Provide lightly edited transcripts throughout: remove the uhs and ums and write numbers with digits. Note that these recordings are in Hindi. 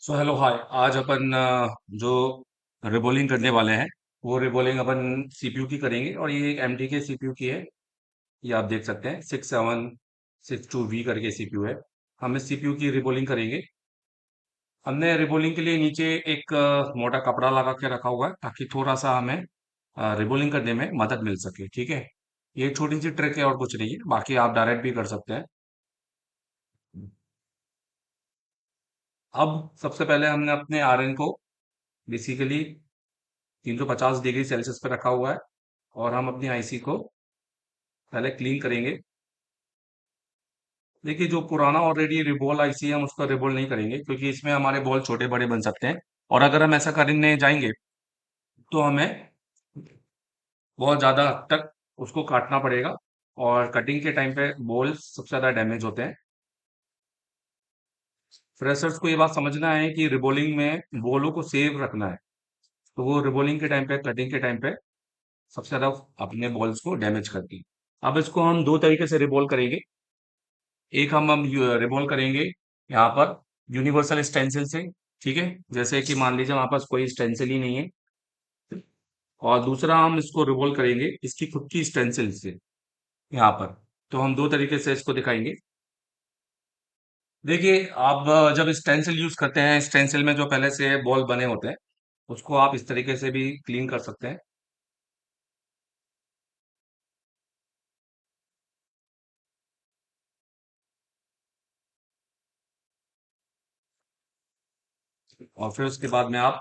So hello hi. आज अपन जो रिबोलिंग करने वाले हैं वो रिबोलिंग अपन सीपीयू की करेंगे और ये एक एमटी के सीपीयू की है। ये आप देख सकते हैं 6762V करके सीपीयू है। हम इस सीपीयू की रिबोलिंग करेंगे। हमने रिबोलिंग के लिए नीचे एक मोटा कपड़ा लगा के रखा हुआ है ताकि थोड़ा सा हमें रिबोलिंग करने में मदद मिल सके। ठीक है, ये छोटी सी ट्रिक है और कुछ नहीं है, बाकी आप डायरेक्ट भी कर सकते हैं। अब सबसे पहले हमने अपने आयरन को बेसिकली 350 डिग्री सेल्सियस पे रखा हुआ है और हम अपनी आईसी को पहले क्लीन करेंगे। देखिए, जो पुराना ऑलरेडी रिबॉल आईसी है हम उसका रिबॉल नहीं करेंगे क्योंकि इसमें हमारे बॉल छोटे बड़े बन सकते हैं। और अगर हम ऐसा करने जाएंगे तो हमें बहुत ज्यादा हद तक उसको काटना पड़ेगा और कटिंग के टाइम पे बॉल सबसे ज्यादा डैमेज होते हैं। फ्रेशर्स को ये बात समझना है कि रिबॉलिंग में बॉलों को सेव रखना है, तो वो रिबॉलिंग के टाइम पे कटिंग के टाइम पे सबसे ज्यादा अपने बॉल्स को डैमेज करती है। अब इसको हम दो तरीके से रिबॉल करेंगे। एक हम रिवॉल्व करेंगे यहाँ पर यूनिवर्सल स्टेंसिल से। ठीक है, जैसे कि मान लीजिए हमारे पास कोई स्टेंसिल ही नहीं है, और दूसरा हम इसको रिवॉल्व करेंगे इसकी खुद की स्टेंसिल से यहाँ पर। तो हम दो तरीके से इसको दिखाएंगे। देखिए, आप जब स्टेंसिल यूज करते हैं, स्टेंसिल में जो पहले से बॉल बने होते हैं उसको आप इस तरीके से भी क्लीन कर सकते हैं। और फिर उसके बाद में आप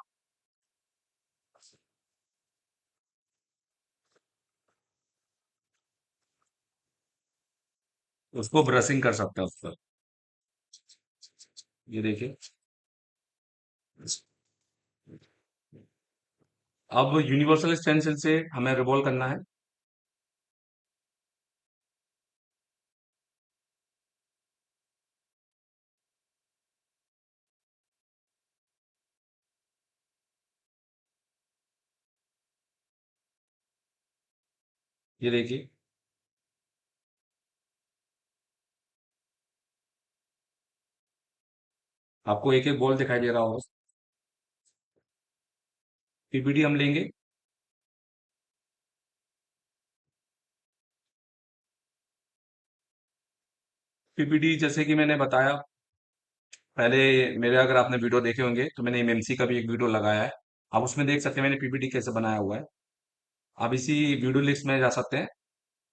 उसको ब्रशिंग कर सकते हैं उस पर। ये देखिए, अब यूनिवर्सल स्टेंसिल से हमें रिवॉल्व करना है। ये देखिए, आपको एक एक बॉल दिखाई दे रहा होगा। पीपीटी हम लेंगे। पीपीटी जैसे कि मैंने बताया पहले, मेरे अगर आपने वीडियो देखे होंगे तो मैंने एमएमसी का भी एक वीडियो लगाया है। आप उसमें देख सकते हैं मैंने पीपीटी कैसे बनाया हुआ है। आप इसी वीडियो लिस्ट में जा सकते हैं,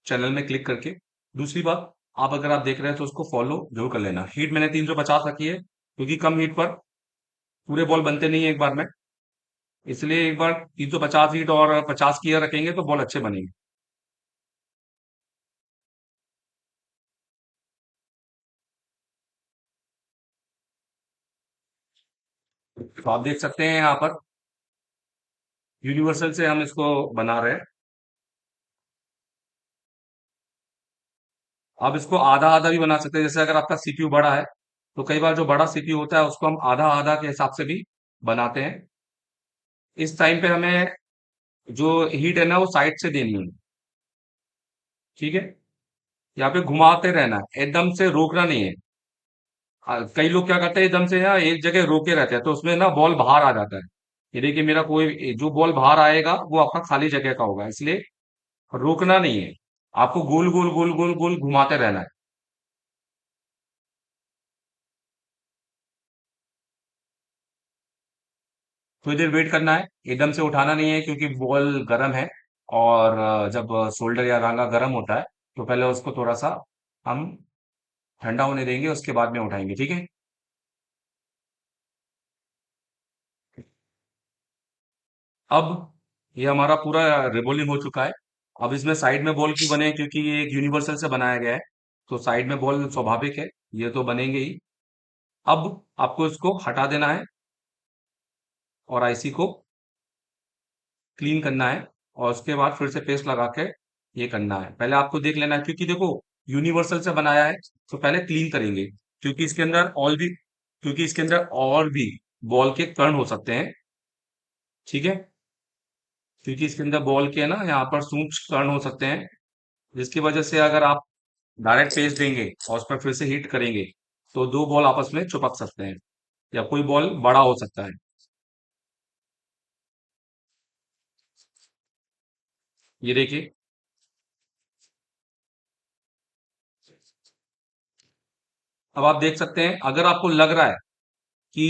चैनल में क्लिक करके। दूसरी बात, आप अगर आप देख रहे हैं तो उसको फॉलो जरूर कर लेना। हीट मैंने 350 रखी है क्योंकि कम हीट पर पूरे बॉल बनते नहीं है एक बार में, इसलिए एक बार 350 हीट और 50 की रखेंगे तो बॉल अच्छे बनेंगे। तो आप देख सकते हैं यहाँ पर यूनिवर्सल से हम इसको बना रहे हैं। आप इसको आधा आधा भी बना सकते हैं, जैसे अगर आपका सीपीयू बड़ा है तो कई बार जो बड़ा सीपीयू होता है उसको हम आधा आधा के हिसाब से भी बनाते हैं। इस टाइम पे हमें जो हीट है ना वो साइड से देनी है। ठीक है, यहाँ पे घुमाते रहना है, एकदम से रोकना नहीं है। कई लोग क्या करते हैं एकदम से यहाँ एक जगह रोके रहते हैं तो उसमें ना बॉल बाहर आ जाता है। ये देखिए, मेरा कोई जो बॉल बाहर आएगा वो आपका खाली जगह का होगा, इसलिए रोकना नहीं है। आपको गोल गोल गोल गोल गोल घुमाते रहना है। थोड़ी देर वेट करना है, एकदम से उठाना नहीं है क्योंकि बॉल गर्म है। और जब शोल्डर या रांगा गर्म होता है तो पहले उसको थोड़ा सा हम ठंडा होने देंगे, उसके बाद में उठाएंगे। ठीक है, अब ये हमारा पूरा रिबॉलिंग हो चुका है। अब इसमें साइड में बॉल क्यों बने, क्योंकि ये एक यूनिवर्सल से बनाया गया है, तो साइड में बॉल स्वाभाविक है, ये तो बनेंगे ही। अब आपको इसको हटा देना है और आईसी को क्लीन करना है, और उसके बाद फिर से पेस्ट लगा के ये करना है। पहले आपको देख लेना है क्योंकि देखो यूनिवर्सल से बनाया है, तो पहले क्लीन करेंगे क्योंकि इसके अंदर और भी बॉल के कण हो सकते हैं। ठीक है, क्योंकि इसके अंदर बॉल के ना यहाँ पर सूक्ष्म कण हो सकते हैं, जिसकी वजह से अगर आप डायरेक्ट पेस्ट देंगे और उस पर फिर से हिट करेंगे तो दो बॉल आपस में चिपक सकते हैं। या कोई बॉल बड़ा हो सकता है। ये देखिए। अब आप देख सकते हैं, अगर आपको लग रहा है कि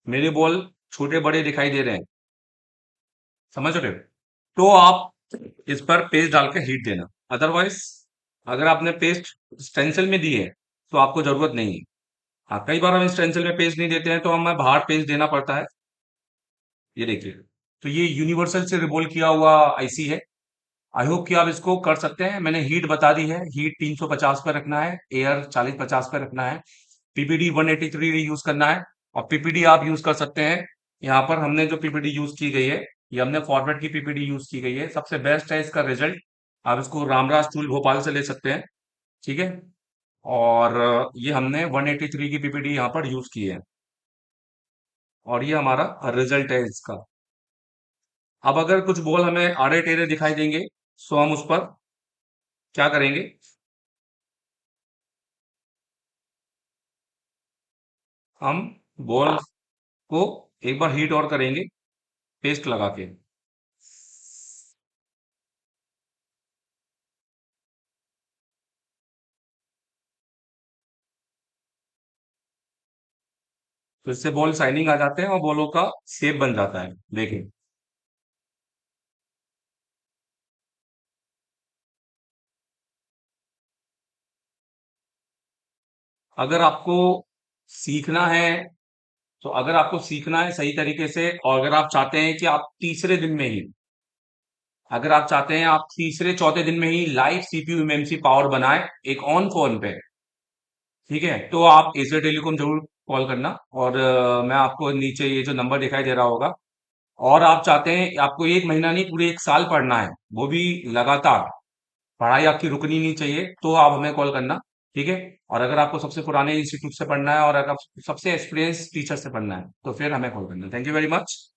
मेरे बॉल छोटे बड़े दिखाई दे रहे हैं, समझ रहे हो, तो आप इस पर पेस्ट डाल के हीट देना। अदरवाइज अगर आपने पेस्ट स्टेंसिल में दी है तो आपको जरूरत नहीं है। हाँ, कई बार हम स्टेंसिल में पेस्ट नहीं देते हैं तो हमें बाहर पेस्ट देना पड़ता है। ये देखिए। तो ये यूनिवर्सल से रिबोल किया हुआ आईसी है। आई होप कि आप इसको कर सकते हैं। मैंने हीट बता दी है, हीट 350 पर रखना है, एयर 40-50 पर रखना है, पीपीडी 183 यूज करना है। और पीपीडी आप यूज कर सकते हैं, यहाँ पर हमने जो पीपीडी यूज की गई है, ये हमने फॉरवर्ड की पीपीडी यूज की गई है, सबसे बेस्ट है इसका रिजल्ट। आप इसको रामराज टूल भोपाल से ले सकते हैं। ठीक है। और ये हमने 183 की पीपीडी यहाँ पर यूज की है, और ये हमारा रिजल्ट है इसका। अब अगर कुछ बॉल हमें आड़े टेढ़े दिखाई देंगे तो हम उस पर क्या करेंगे, हम बॉल को एक बार हीट और करेंगे पेस्ट लगा के। तो इससे बॉल शाइनिंग आ जाते हैं और बॉलों का शेप बन जाता है। देखें। अगर आपको सीखना है, तो अगर आपको सीखना है सही तरीके से, और अगर आप चाहते हैं कि आप तीसरे दिन में ही, अगर आप चाहते हैं आप तीसरे चौथे दिन में ही लाइव सीपीयू एमएमसी पावर बनाए एक ऑन फोन पे, ठीक है, तो आप एशिया टेलीकॉम जरूर कॉल करना। और मैं आपको नीचे ये जो नंबर दिखाई दे रहा होगा, और आप चाहते हैं आपको एक महीना नहीं पूरे एक साल पढ़ना है, वो भी लगातार, पढ़ाई आपकी रुकनी नहीं चाहिए, तो आप हमें कॉल करना। ठीक है। और अगर आपको सबसे पुराने इंस्टीट्यूट से पढ़ना है, और अगर सबसे एक्सपीरियंस टीचर से पढ़ना है, तो फिर हमें कॉल करना। Thank you very much.